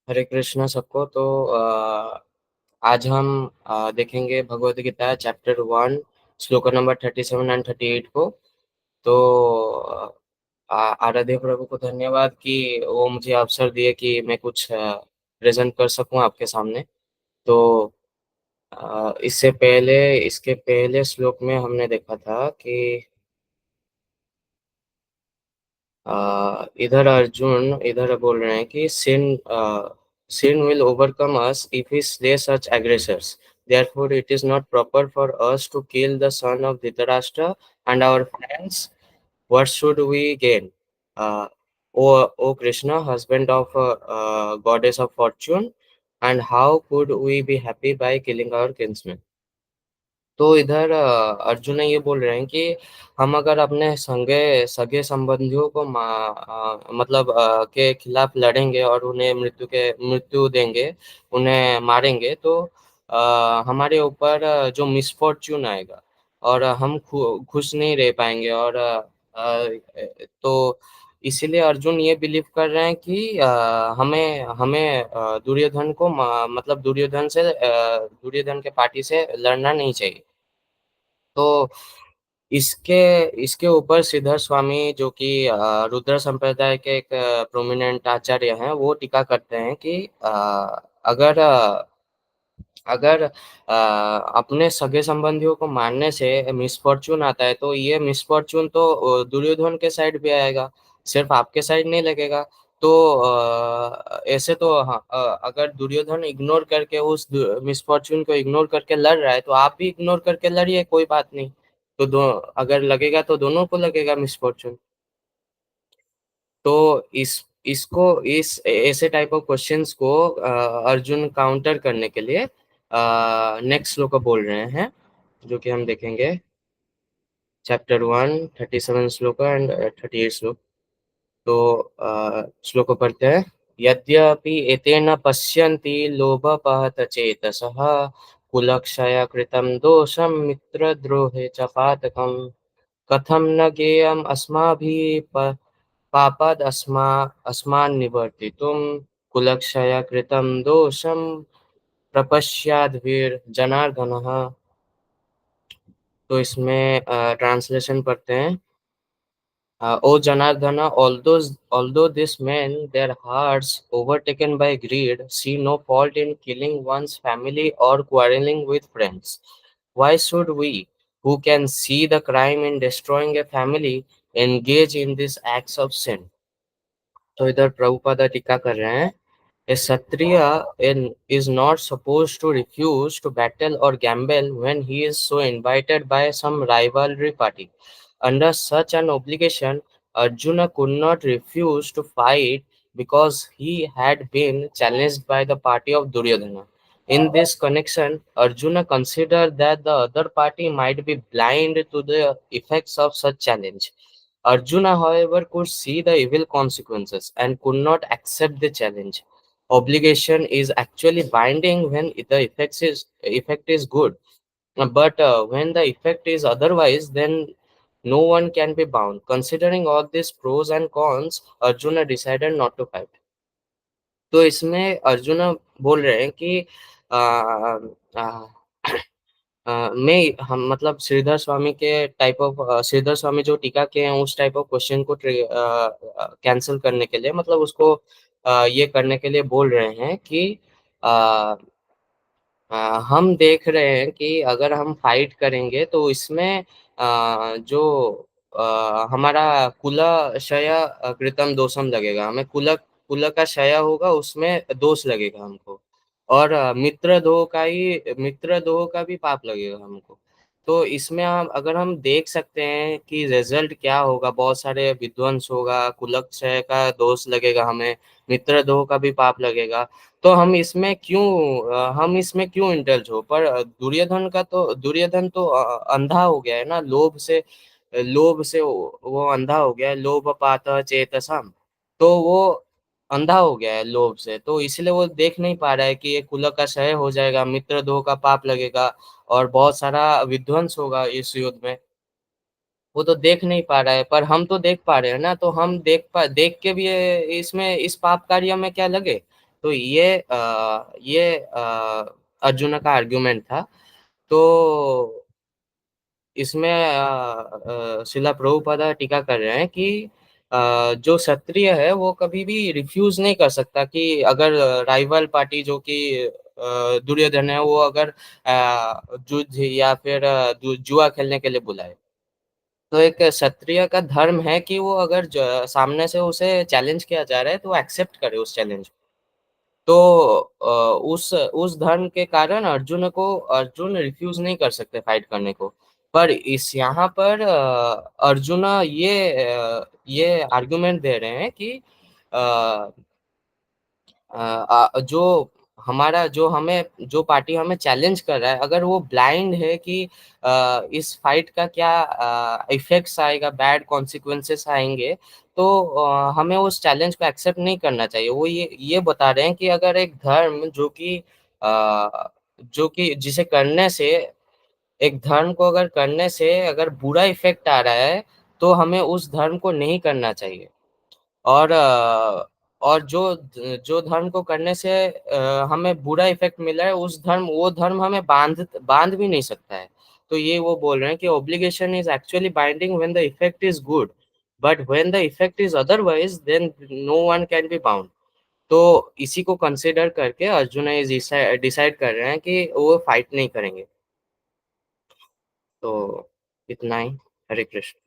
हरे कृष्णा सबको। तो आज हम देखेंगे भगवद गीता चैप्टर 1 श्लोक नंबर 37 एंड 38 को। तो आराध्य प्रभु को धन्यवाद कि वो मुझे अवसर दिए कि मैं कुछ प्रेजेंट कर सकूं आपके सामने। तो इसके पहले श्लोक में हमने देखा था कि इधर अर्जुन इधर बोल रहे हैं कि sin will overcome us if we slay such aggressors. Therefore, it is not proper for us to kill the son of Dhritarashtra and our friends. What should we gain? O Krishna, husband of goddess of fortune, and how could we be happy by killing our kinsmen? तो इधर अर्जुन ये बोल रहे हैं कि हम अगर अपने संगे सगे संबंधियों को मतलब के खिलाफ लड़ेंगे और उन्हें मृत्यु देंगे, उन्हें मारेंगे, तो हमारे ऊपर जो मिसफॉर्च्यून आएगा और हम खुश नहीं रह पाएंगे। और तो इसीलिए अर्जुन ये बिलीव कर रहे हैं कि हमें हमें दुर्योधन को मतलब दुर्योधन के पार्टी से लड़ना नहीं चाहिए। तो इसके इसके ऊपर श्रीधर स्वामी, जो कि रुद्र संप्रदाय के एक प्रोमिनेंट आचार्य हैं, वो टीका करते हैं कि अगर अगर अपने सगे संबंधियों को मारने से मिसफॉर्चून आता है, तो ये मिसफॉर्चून तो दुर्योधन के साइड भी आएगा, सिर्फ आपके साइड नहीं लगेगा। तो ऐसे तो हाँ, अगर दुर्योधन इग्नोर करके उस मिसफॉर्चून को इग्नोर करके लड़ रहा है, तो आप भी इग्नोर करके लड़िए, कोई बात नहीं। तो अगर लगेगा तो दोनों को लगेगा मिसफॉर्चून। तो इस ऐसे टाइप ऑफ क्वेश्चंस को अर्जुन काउंटर करने के लिए नेक्स्ट श्लोक बोल रहे हैं, जो कि हम देखेंगे चैप्टर 1 37 श्लोक एंड 38 श्लोक। तो श्लोक पढ़ते हैं। यद्यपि एतेन पश्यन्ति लोभपहत चेतसः कुलक्षय कृतं दोषं मित्रद्रोहे च पातकम् कथं न ज्ञेयम् अस्माभिः पापाद् अस्मान् निवर्तितुं कुलक्षय कृतं दोषं प्रपश्याद्भिर्जनार्दनः। तो इसमें ट्रांसलेशन पढ़ते हैं। O Janardhana, although these men, their hearts overtaken by greed, see no fault in killing one's family or quarreling with friends, why should we, who can see the crime in destroying a family, engage in these acts of sin? तो इधर प्रभुपादा टीका कर रहे हैं। A Kshatriya is not supposed to refuse to battle or gamble when he is so invited by some rivalry party. Under such an obligation, Arjuna could not refuse to fight because he had been challenged by the party of Duryodhana. In this connection, Arjuna considered that the other party might be blind to the effects of such challenge. Arjuna, however, could see the evil consequences and could not accept the challenge. Obligation is actually binding when effect is good, but when the effect is otherwise, then no one can be bound. Considering all these pros and cons, Arjuna decided not to fight. तो इसमें अर्जुन बोल रहे हैं कि आ, आ, मैं हम मतलब श्रीधर स्वामी के टाइप ऑफ श्रीधर स्वामी जो टीका के हैं उस टाइप ऑफ क्वेश्चन को कैंसिल करने के लिए, मतलब उसको ये करने के लिए बोल रहे हैं कि आ, हम देख रहे हैं कि अगर हम फाइट करेंगे तो इसमें जो हमारा कुलक्षय कृतम दोषम लगेगा, हमें कुल का क्षय होगा, उसमें दोष लगेगा हमको। और मित्रद्रोह का भी पाप लगेगा हमको। तो इसमें अगर हम देख सकते हैं कि रिजल्ट क्या होगा, बहुत सारे विध्वंस होगा, कुलक्षय का दोष लगेगा हमें, मित्रद्रोह का भी पाप लगेगा। तो हम इसमें क्यों इंडल्ज हो? पर दुर्योधन तो अंधा हो गया है ना, लोभ से वो अंधा हो गया है। लोभ पात चेतसम, तो वो अंधा हो गया है लोभ से, तो इसलिए वो देख नहीं पा रहा है कि ये कुल का क्षय हो जाएगा, मित्रद्रोह का पाप लगेगा और बहुत सारा विध्वंस होगा इस युद्ध में। वो तो देख नहीं पा रहा है, पर हम तो देख पा रहे हैं ना। तो हम देख के भी इसमें इस पाप कार्य में क्या लगे? तो ये अर्जुन का आर्ग्यूमेंट था। तो इसमें शिला प्रभुपादा टीका कर रहे हैं कि जो क्षत्रिय है वो कभी भी रिफ्यूज नहीं कर सकता कि अगर राइवल पार्टी जो कि दुर्योधन है वो अगर युद्ध या फिर जुआ खेलने के लिए बुलाए। तो एक क्षत्रिय का धर्म है कि वो अगर सामने से उसे चैलेंज किया जा रहा है तो वो एक्सेप्ट करे उस चैलेंज। तो उस धर्म के कारण अर्जुन रिफ्यूज नहीं कर सकते फाइट करने को। पर इस यहाँ पर अर्जुन ये आर्गुमेंट दे रहे हैं कि अ, जो हमारा जो पार्टी हमें चैलेंज कर रहा है अगर वो ब्लाइंड है कि इस फाइट का क्या इफेक्ट्स आएगा, बैड कॉन्सिक्वेंसेस आएंगे, तो हमें उस चैलेंज को एक्सेप्ट नहीं करना चाहिए। वो ये बता रहे हैं कि अगर एक धर्म जो कि जिसे करने से एक धर्म को अगर करने से अगर बुरा इफेक्ट आ रहा है तो हमें उस धर्म को नहीं करना चाहिए। और और जो धर्म को करने से हमें बुरा इफेक्ट मिला है वो धर्म हमें बांध भी नहीं सकता है। तो ये वो बोल रहे हैं कि obligation is actually binding when the effect is good, but when the effect is otherwise then no one can be bound. तो इसी को कंसिडर करके अर्जुन इज डिसाइड कर रहे हैं कि वो फाइट नहीं करेंगे। तो इतना ही। हरे कृष्ण।